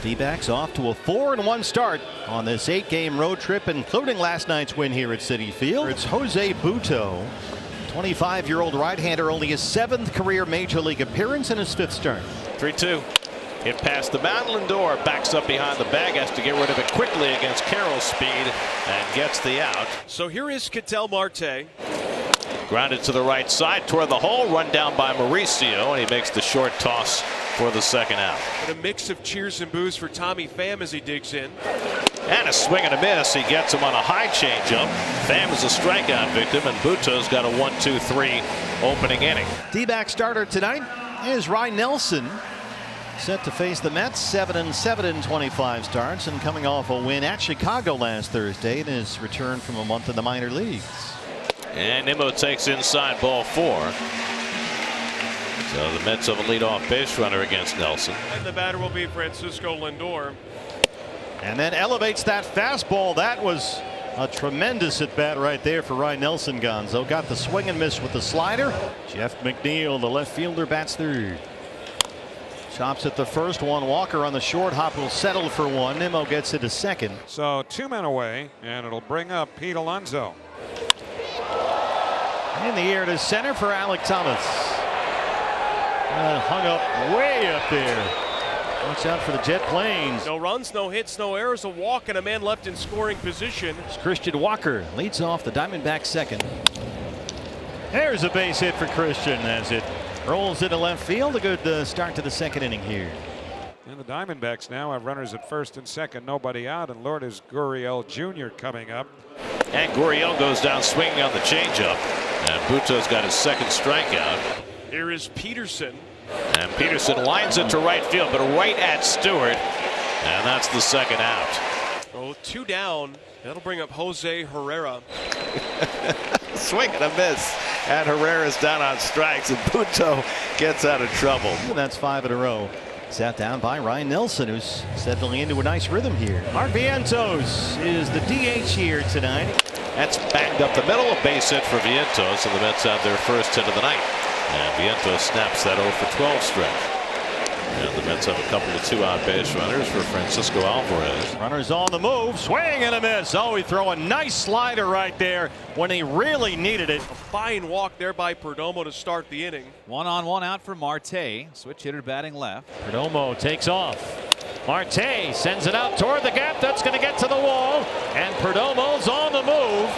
D-backs off to a 4-1 start on this 8-game road trip, including last night's win here at Citi Field. It's Jose Buttó, 25-year-old right-hander, only his 7th career major league appearance and his 5th start. 3-2. Hit past the mound. Lindor backs up behind the bag, has to get rid of it quickly against Carroll's speed, and gets the out. So here is Ketel Marte. Grounded to the right side toward the hole, run down by Mauricio, and he makes the short toss for the second out. And a mix of cheers and boos for Tommy Pham as he digs in. And a swing and a miss. He gets him on a high changeup. Pham is a strikeout victim, and Butto's got a 1-2-3 opening inning. D-back starter tonight is Ryan Nelson, set to face the Mets. 7-7 in 25 starts, and coming off a win at Chicago last Thursday in his return from a month in the minor leagues. And Nimmo takes inside, ball 4. So the Mets have a leadoff base runner against Nelson. And the batter will be Francisco Lindor. And then elevates that fastball. That was a tremendous at bat right there for Ryan Nelson. Gonzo got the swing and miss with the slider. Jeff McNeil, the left fielder, bats third. Chops at the first one. Walker on the short hop will settle for one. Nimmo gets it to second. So 2 men away, and it'll bring up Pete Alonso. In the air to center for Alek Thomas. Hung up way up there. Watch out for the jet planes. No runs, no hits, no errors, a walk, and a man left in scoring position. It's Christian Walker leads off the Diamondbacks second. There's a base hit for Christian as it rolls into left field. A good start to the second inning here. And the Diamondbacks now have runners at first and second, nobody out, and Lourdes Gurriel Jr. coming up. And Gurriel goes down swinging on the changeup, and Butto's got his second strikeout. Here is Peterson. And Peterson lines it to right field, but right at Stewart, and that's the second out. Oh, 2 down. That'll bring up Jose Herrera. Swing and a miss, and Herrera's down on strikes, and Buttó gets out of trouble. That's 5 in a row. Sat down by Ryan Nelson, who's settling into a nice rhythm here. Mark Vientos is the DH here tonight. That's banged up the middle, a base hit for Vientos, and the Mets have their first hit of the night. And Vientos snaps that 0-for-12 stretch. And the Mets have a couple of 2-out base runners for Francisco Alvarez. Runners on the move, swing and a miss. Oh, he throw a nice slider right there when he really needed it. A fine walk there by Perdomo to start the inning. 1-on-1 out for Marte. Switch hitter batting left. Perdomo takes off. Marte sends it out toward the gap. That's going to get to the wall. And Perdomo's on the move.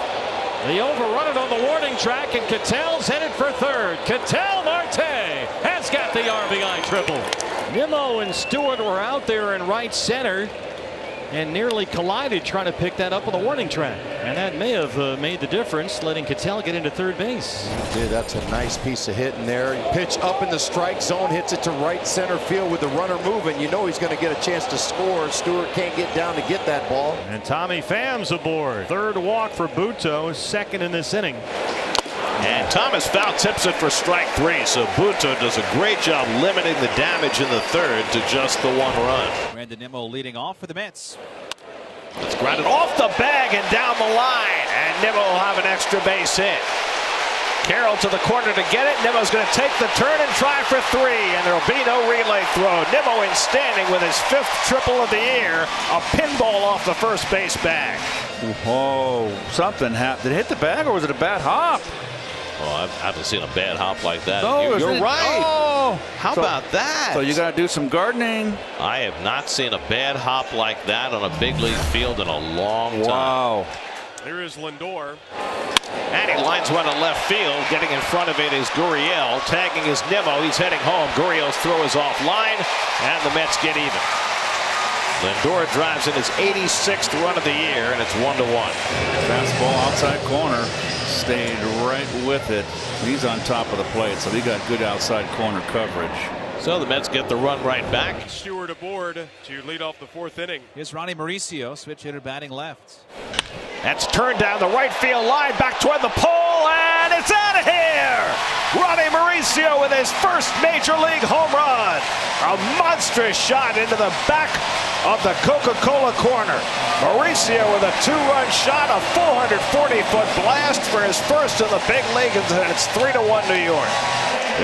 They overrun it on the warning track, and Ketel's headed for third. Ketel Marte has got the RBI triple. Nimmo and Stewart were out there in right center and nearly collided trying to pick that up on the warning track. And that may have made the difference, letting Ketel get into third base. Dude, that's a nice piece of hitting there. Pitch up in the strike zone, hits it to right center field with the runner moving. You know he's going to get a chance to score. Stewart can't get down to get that ball. And Tommy Pham's aboard. Third walk for Buttó, second in this inning. And Thomas foul tips it for strike 3. So Buttó does a great job limiting the damage in the third to just the 1 run. Brandon Nimmo leading off for the Mets. It's grounded off the bag and down the line, and Nimmo will have an extra base hit. Carroll to the corner to get it. Nimmo's going to take the turn and try for 3, and there'll be no relay throw. Nimmo in standing with his 5th triple of the year. A pinball off the first base bag. Oh, something happened. Did it hit the bag, or was it a bad hop? Oh, I haven't seen a bad hop like that. No, You're right. Oh, How about that? So you got to do some gardening. I have not seen a bad hop like that on a big league field in a long time. Wow. There is Lindor. And he lines one to left field. Getting in front of it is Gurriel. Tagging is Nimmo. He's heading home. Gurriel's throw is offline, and the Mets get even. Lindor drives in his 86th run of the year, and it's 1-1. Fastball outside corner. Stayed right with it. He's on top of the plate, so he got good outside corner coverage. So the Mets get the run right back. Stewart aboard to lead off the 4th inning. Here's Ronny Mauricio, switch hitter batting left. That's turned down the right field line, back toward the pole, and it's out of here! Ronny Mauricio with his first major league home run. A monstrous shot into the back of the Coca-Cola corner. Mauricio with a 2-run shot, a 440-foot blast for his first in the big league, and it's 3-1 New York.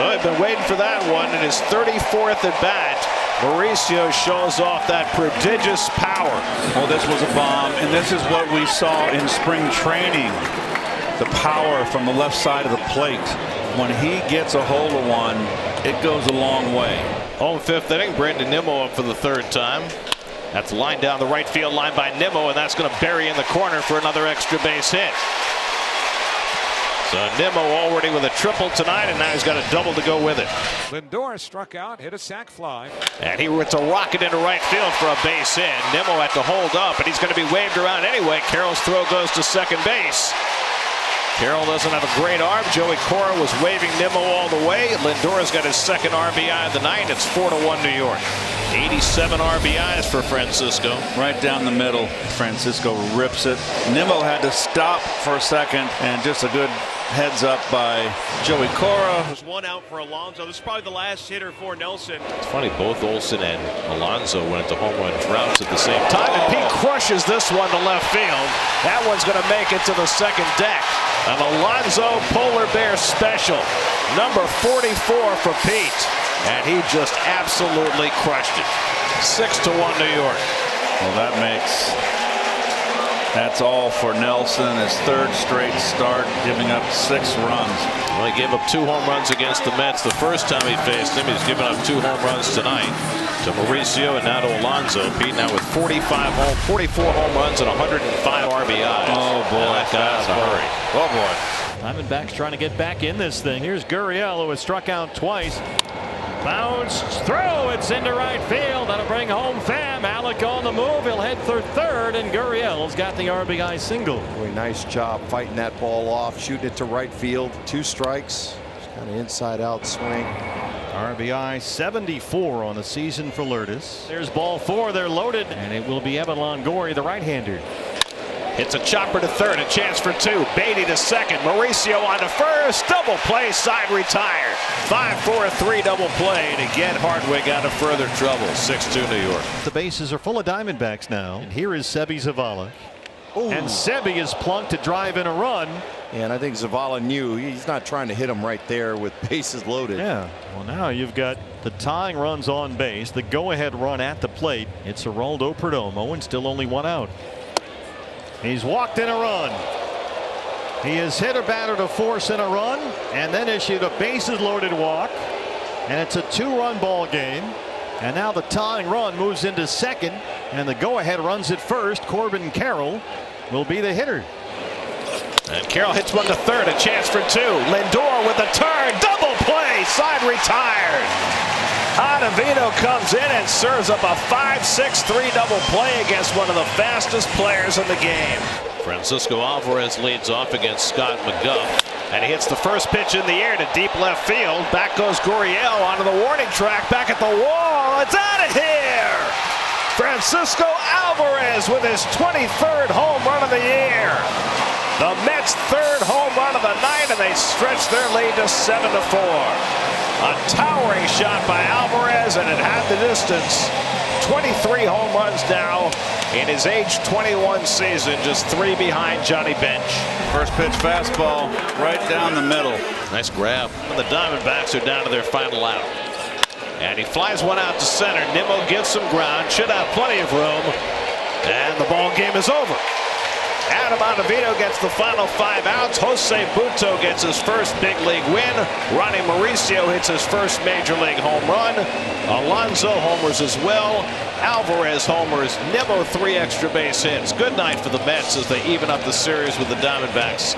Well, I've been waiting for that one in his 34th at bat. Mauricio shows off that prodigious power. Well, this was a bomb, and this is what we saw in spring training. The power from the left side of the plate. When he gets a hold of one, it goes a long way. Home fifth inning, Brandon Nimmo up for the third time. That's lined down the right field line by Nimmo, and that's going to bury in the corner for another extra base hit. So Nimmo already with a triple tonight, and now he's got a double to go with it. Lindor struck out, hit a sac fly. And he hits a rocket into right field for a base hit. Nimmo had to hold up, and he's going to be waved around anyway. Carroll's throw goes to second base. Carroll doesn't have a great arm. Joey Cora was waving Nimmo all the way. Lindor's got his second RBI of the night. It's 4-1 New York. 87 RBIs for Francisco. Right down the middle. Francisco rips it. Nimmo had to stop for a second, and just a good heads up by Joey Cora. There's one out for Alonso. This is probably the last hitter for Nelson. It's funny, both Olsen and Alonso went into home run droughts at the same time, and Pete crushes this one to left field. That one's going to make it to the second deck. An Alonso Polar Bear special, number 44 for Pete, and he just absolutely crushed it. 6-1 New York. Well, that's all for Nelson. His third straight start, giving up 6 runs. Well, he gave up 2 home runs against the Mets the first time he faced him. He's given up 2 home runs tonight to Mauricio and now to Alonso. Pete now with 44 home runs and 105 RBIs. Oh boy, that guy's in a hurry. Oh boy. Diamondbacks trying to get back in this thing. Here's Gurriel, who has struck out twice. Bounce throw, it's into right field. That'll bring home Pham. Alec on the move. He'll head for third, and Gurriel's got the RBI single. Really nice job fighting that ball off, shooting it to right field. 2 strikes. Just kind of inside out swing. RBI 74 on the season for Lourdes. There's ball 4. They're loaded, and it will be Evan Longoria, the right-hander. Hits a chopper to third, a chance for 2. Beatty to second. Mauricio on to first. Double play, side retired. 5-4-3 double play to get Hardwick out of further trouble. 6-2 New York. The bases are full of Diamondbacks now. And here is Sebi Zavala. And Sebi is plunked to drive in a run. Yeah, and I think Zavala knew he's not trying to hit him right there with bases loaded. Yeah. Well, now you've got the tying runs on base, the go-ahead run at the plate. It's Geraldo Perdomo, and still only 1 out. He's walked in a run. He has hit a batter to force in a run, and then issued a bases loaded walk, and it's a 2-run ball game. And now the tying run moves into second, and the go-ahead runs at first. Corbin Carroll will be the hitter. And Carroll hits one to third, a chance for 2. Lindor with a turn, double play, side retired. Ottavino comes in and serves up a 5-6-3 double play against one of the fastest players in the game. Francisco Alvarez leads off against Scott McGuff, and he hits the first pitch in the air to deep left field. Back goes Gurriel onto the warning track, back at the wall. It's out of here. Francisco Alvarez with his 23rd home run of the year. The Mets' 3rd home run of the night, and they stretch their lead to 7-4. A towering shot by Alvarez, and at half the distance. 23 home runs now in his age 21 season, just 3 behind Johnny Bench. First pitch fastball right down the middle. Nice grab. The Diamondbacks are down to their final out. And he flies one out to center. Nimmo gives some ground, should have plenty of room. And the ball game is over. Adam Ottavino gets the final 5 outs. Jose Buttó gets his first big league win. Ronny Mauricio hits his first major league home run. Alonso homers as well. Alvarez homers. Nimmo 3 extra base hits. Good night for the Mets as they even up the series with the Diamondbacks.